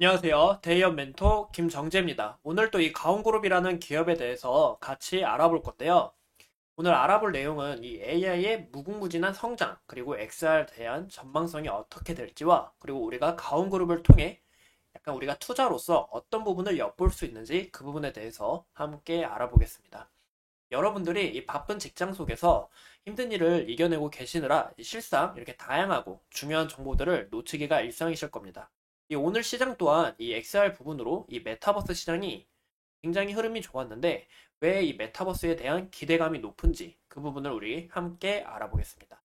안녕하세요. 대의업 멘토 김정재입니다. 오늘 또 이 가온그룹이라는 기업에 대해서 같이 알아볼 건데요. 오늘 알아볼 내용은 이 AI의 무궁무진한 성장, 그리고 XR에 대한 전망성이 어떻게 될지와, 그리고 우리가 가온그룹을 통해 약간 우리가 투자로서 어떤 부분을 엿볼 수 있는지 그 부분에 대해서 함께 알아보겠습니다. 여러분들이 이 바쁜 직장 속에서 힘든 일을 이겨내고 계시느라 실상 이렇게 다양하고 중요한 정보들을 놓치기가 일상이실 겁니다. 이 오늘 시장 또한 이 XR 부분으로 이 메타버스 시장이 굉장히 흐름이 좋았는데 왜 이 메타버스에 대한 기대감이 높은지 그 부분을 우리 함께 알아보겠습니다.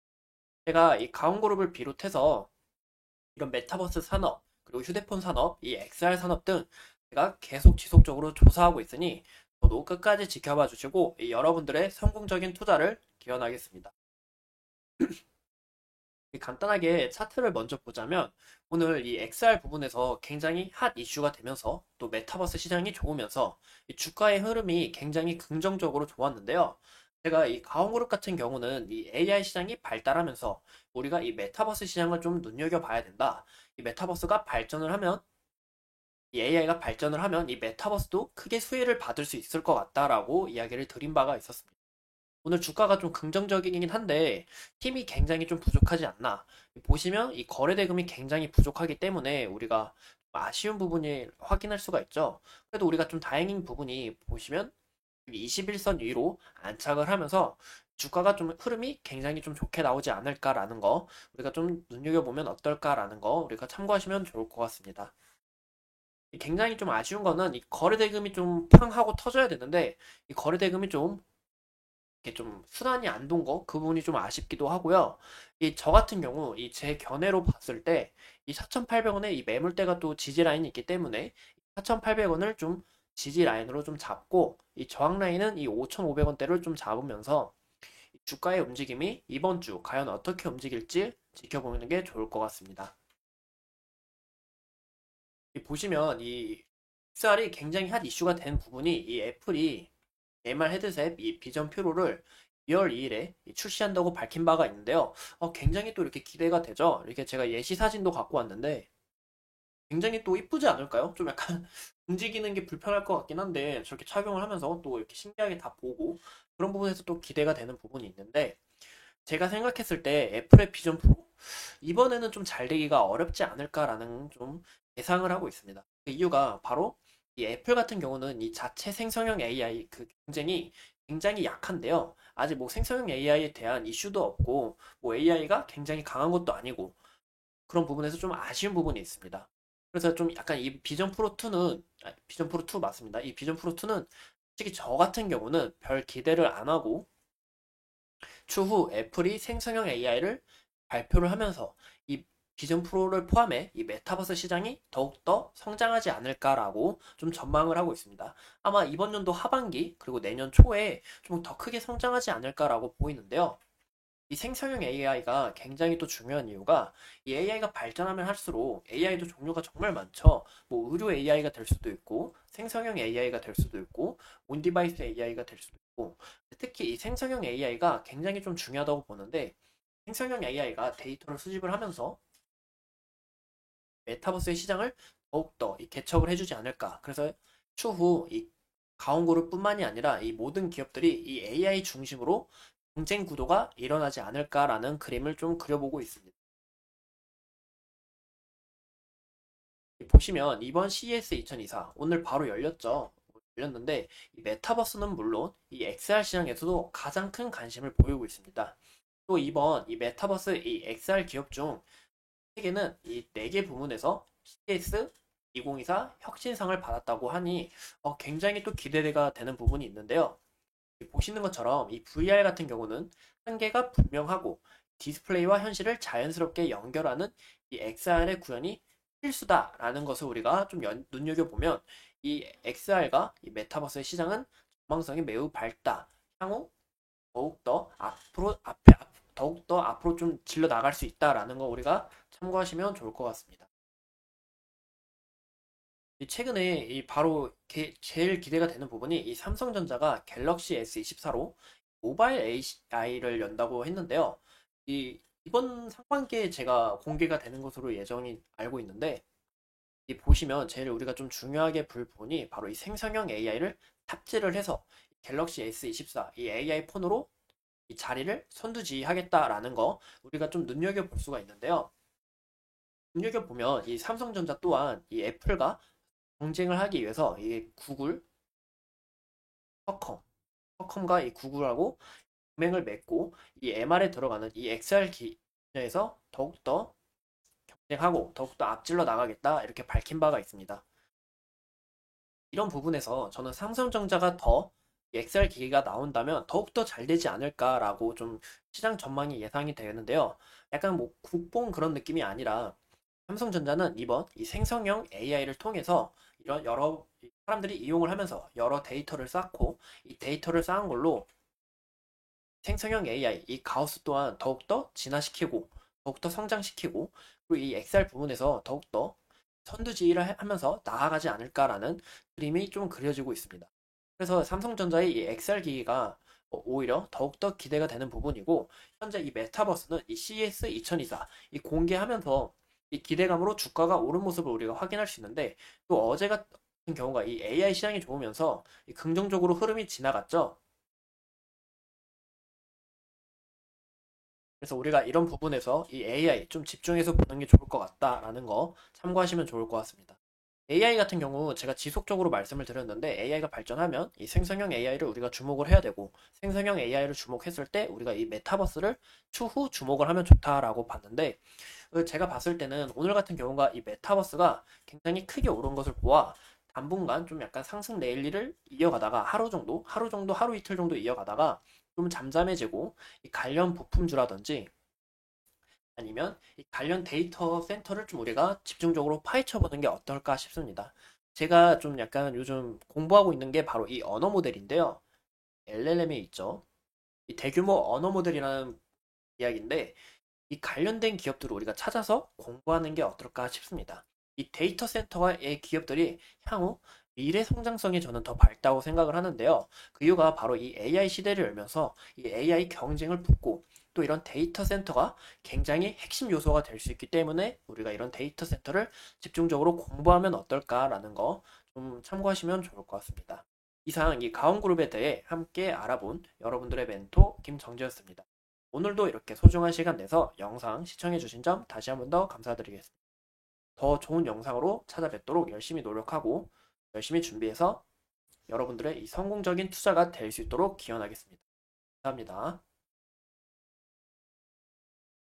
제가 이 가온그룹을 비롯해서 이런 메타버스 산업, 그리고 휴대폰 산업, 이 XR 산업 등 제가 계속 지속적으로 조사하고 있으니 저도 끝까지 지켜봐 주시고 여러분들의 성공적인 투자를 기원하겠습니다. 간단하게 차트를 먼저 보자면 오늘 이 XR 부분에서 굉장히 핫 이슈가 되면서 또 메타버스 시장이 좋으면서 이 주가의 흐름이 굉장히 긍정적으로 좋았는데요. 제가 이 가온그룹 같은 경우는 이 AI 시장이 발달하면서 우리가 이 메타버스 시장을 좀 눈여겨봐야 된다. 이 메타버스가 발전을 하면 이 AI가 발전을 하면 이 메타버스도 크게 수혜를 받을 수 있을 것 같다라고 이야기를 드린 바가 있었습니다. 오늘 주가가 좀 긍정적이긴 한데 힘이 굉장히 좀 부족하지 않나. 보시면 이 거래 대금이 굉장히 부족하기 때문에 우리가 아쉬운 부분이 확인할 수가 있죠. 그래도 우리가 좀 다행인 부분이 보시면 21선 위로 안착을 하면서 주가가 좀 흐름이 굉장히 좀 좋게 나오지 않을까라는 거 우리가 좀 눈여겨보면 어떨까라는 거 우리가 참고하시면 좋을 것 같습니다. 굉장히 좀 아쉬운 거는 이 거래 대금이 좀 팡 하고 터져야 되는데 이 거래 대금이 좀 이렇게 좀 순환이 안 돈 거, 그 부분이 좀 아쉽기도 하고요. 이 저 같은 경우, 이 제 견해로 봤을 때, 이 4,800원에 이 매물대가 또 지지 라인이 있기 때문에, 4,800원을 좀 지지 라인으로 좀 잡고, 이 저항 라인은 이 5,500원대를 좀 잡으면서, 주가의 움직임이 이번 주 과연 어떻게 움직일지 지켜보는 게 좋을 것 같습니다. 보시면 이 XR이 굉장히 핫 이슈가 된 부분이 이 애플이 MR 헤드셋 이 비전 프로를 2월 2일에 출시한다고 밝힌 바가 있는데요. 굉장히 또 이렇게 기대가 되죠. 이렇게 제가 예시 사진도 갖고 왔는데 굉장히 또 이쁘지 않을까요? 좀 약간 움직이는 게 불편할 것 같긴 한데 저렇게 착용을 하면서 또 이렇게 신기하게 다 보고 그런 부분에서 또 기대가 되는 부분이 있는데 제가 생각했을 때 애플의 비전 프로 이번에는 좀 잘 되기가 어렵지 않을까라는 좀 예상을 하고 있습니다. 그 이유가 바로 이 애플 같은 경우는 이 자체 생성형 AI 그 경쟁이 굉장히 약한데요. 아직 뭐 생성형 AI에 대한 이슈도 없고 뭐 AI가 굉장히 강한 것도 아니고 그런 부분에서 좀 아쉬운 부분이 있습니다. 그래서 좀 약간 이 비전 프로 2는 비전 프로 2 맞습니다. 이 비전 프로 2는 솔직히 저 같은 경우는 별 기대를 안 하고 추후 애플이 생성형 AI를 발표를 하면서 이 비전 프로를 포함해 이 메타버스 시장이 더욱더 성장하지 않을까라고 좀 전망을 하고 있습니다. 아마 이번 연도 하반기 그리고 내년 초에 좀 더 크게 성장하지 않을까라고 보이는데요. 이 생성형 AI가 굉장히 또 중요한 이유가 이 AI가 발전하면 할수록 AI도 종류가 정말 많죠. 뭐 의료 AI가 될 수도 있고 생성형 AI가 될 수도 있고 온디바이스 AI가 될 수도 있고 특히 이 생성형 AI가 굉장히 좀 중요하다고 보는데 생성형 AI가 데이터를 수집을 하면서 메타버스의 시장을 더욱더 이 개척을 해주지 않을까. 그래서 추후 이 가온그룹뿐만이 아니라 이 모든 기업들이 이 AI 중심으로 경쟁 구도가 일어나지 않을까라는 그림을 좀 그려보고 있습니다. 보시면 이번 CES 2024 오늘 바로 열렸죠. 열렸는데 이 메타버스는 물론 이 XR 시장에서도 가장 큰 관심을 보이고 있습니다. 또 이번 이 메타버스 이 XR 기업 중 세계는 이 4개 부문에서 CES 2024 혁신상을 받았다고 하니 굉장히 또 기대가 되는 부분이 있는데요. 보시는 것처럼 이 VR 같은 경우는 한계가 분명하고 디스플레이와 현실을 자연스럽게 연결하는 이 XR의 구현이 필수다라는 것을 우리가 좀 눈여겨보면 이 XR과 이 메타버스의 시장은 전망성이 매우 밝다. 향후 더욱더 더욱더 앞으로 좀 질러 나갈 수 있다라는 거 우리가 참고하시면 좋을 것 같습니다. 최근에 이 바로 제일 기대가 되는 부분이 이 삼성전자가 갤럭시 S24로 모바일 AI를 연다고 했는데요. 이번 상반기에 제가 공개가 되는 것으로 예정이 알고 있는데 이 보시면 제일 우리가 좀 중요하게 볼 부분이 바로 이 생성형 AI를 탑재를 해서 갤럭시 S24 이 AI 폰으로 이 자리를 선두지휘하겠다라는 거 우리가 좀 눈여겨볼 수가 있는데요. 눈여겨보면 이 삼성전자 또한 이 애플과 경쟁을 하기 위해서 이 구글, 쿼컴과 이 구글하고 동맹을 맺고 이 MR에 들어가는 이 XR 기에서 더욱더 경쟁하고 더욱더 앞질러 나가겠다 이렇게 밝힌 바가 있습니다. 이런 부분에서 저는 삼성전자가 더 XR 기기가 나온다면 더욱더 잘 되지 않을까라고 좀 시장 전망이 예상이 되는데요. 약간 뭐 국뽕 그런 느낌이 아니라 삼성전자는 이번 이 생성형 AI를 통해서 이런 여러 사람들이 이용을 하면서 여러 데이터를 쌓고 이 데이터를 쌓은 걸로 생성형 AI, 이 가우스 또한 더욱더 진화시키고 더욱더 성장시키고 그리고 이 XR 부분에서 더욱더 선두지휘를 하면서 나아가지 않을까라는 그림이 좀 그려지고 있습니다. 그래서 삼성전자의 이 XR 기기가 오히려 더욱더 기대가 되는 부분이고 현재 이 메타버스는 이 CES 2024 이 공개하면서 이 기대감으로 주가가 오른 모습을 우리가 확인할 수 있는데 또 어제 같은 경우가 이 AI 시장이 좋으면서 이 긍정적으로 흐름이 지나갔죠. 그래서 우리가 이런 부분에서 이 AI 좀 집중해서 보는 게 좋을 것 같다라는 거 참고하시면 좋을 것 같습니다. AI 같은 경우 제가 지속적으로 말씀을 드렸는데 AI가 발전하면 이 생성형 AI를 우리가 주목을 해야 되고 생성형 AI를 주목했을 때 우리가 이 메타버스를 추후 주목을 하면 좋다라고 봤는데 제가 봤을 때는 오늘 같은 경우가 이 메타버스가 굉장히 크게 오른 것을 보아 당분간 좀 약간 상승 랠리를 이어가다가 하루 이틀 정도 이어가다가 좀 잠잠해지고 이 관련 부품주라든지 아니면 이 관련 데이터 센터를 좀 우리가 집중적으로 파헤쳐 보는 게 어떨까 싶습니다. 제가 좀 약간 요즘 공부하고 있는 게 바로 이 언어 모델인데요. LLM에 있죠. 이 대규모 언어 모델이라는 이야기인데 이 관련된 기업들을 우리가 찾아서 공부하는 게 어떨까 싶습니다. 이 데이터 센터의 기업들이 향후 미래 성장성이 저는 더 밝다고 생각을 하는데요. 그 이유가 바로 이 AI 시대를 열면서 이 AI 경쟁을 붙고 또 이런 데이터 센터가 굉장히 핵심 요소가 될 수 있기 때문에 우리가 이런 데이터 센터를 집중적으로 공부하면 어떨까라는 거 좀 참고하시면 좋을 것 같습니다. 이상 이 가온그룹에 대해 함께 알아본 여러분들의 멘토 김정재였습니다. 오늘도 이렇게 소중한 시간 내서 영상 시청해주신 점 다시 한번 더 감사드리겠습니다. 더 좋은 영상으로 찾아뵙도록 열심히 노력하고 열심히 준비해서 여러분들의 이 성공적인 투자가 될 수 있도록 기원하겠습니다. 감사합니다.